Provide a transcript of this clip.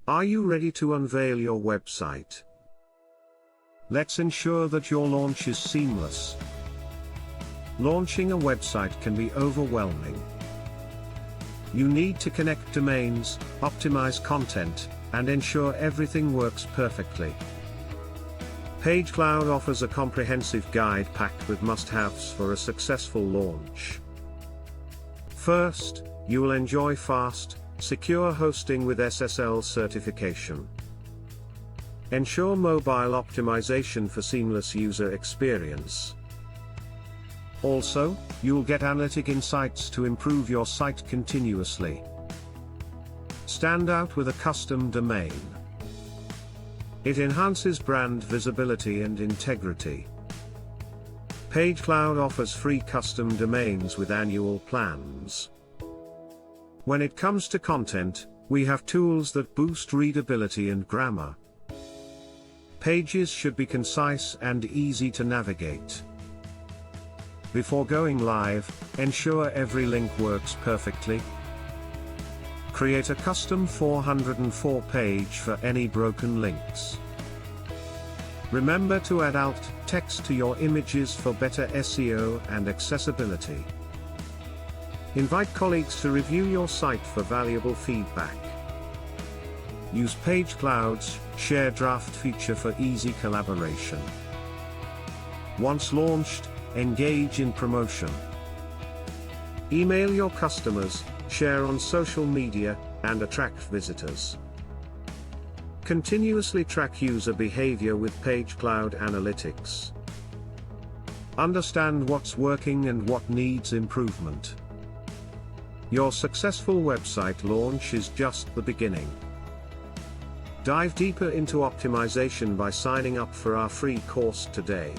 Are you ready to unveil your website? Let's ensure that your launch is seamless. Launching a website can be overwhelming. You need to connect domains, optimize content, and ensure everything works perfectly. Pagecloud offers a comprehensive guide packed with must-haves for a successful launch. First, you will enjoy fast, secure hosting with SSL certification. Ensure mobile optimization for seamless user experience. Also, you'll get analytic insights to improve your site continuously. Stand out with a custom domain. It enhances brand visibility and integrity. Pagecloud offers free custom domains with annual plans. When it comes to content, we have tools that boost readability and grammar. Pages should be concise and easy to navigate. Before going live, ensure every link works perfectly. Create a custom 404 page for any broken links. Remember to add alt text to your images for better SEO and accessibility. Invite colleagues to review your site for valuable feedback. Use Pagecloud's Share Draft feature for easy collaboration. Once launched, engage in promotion. Email your customers, share on social media, and attract visitors. Continuously track user behavior with Pagecloud Analytics. Understand what's working and what needs improvement. Your successful website launch is just the beginning. Dive deeper into optimization by signing up for our free course today.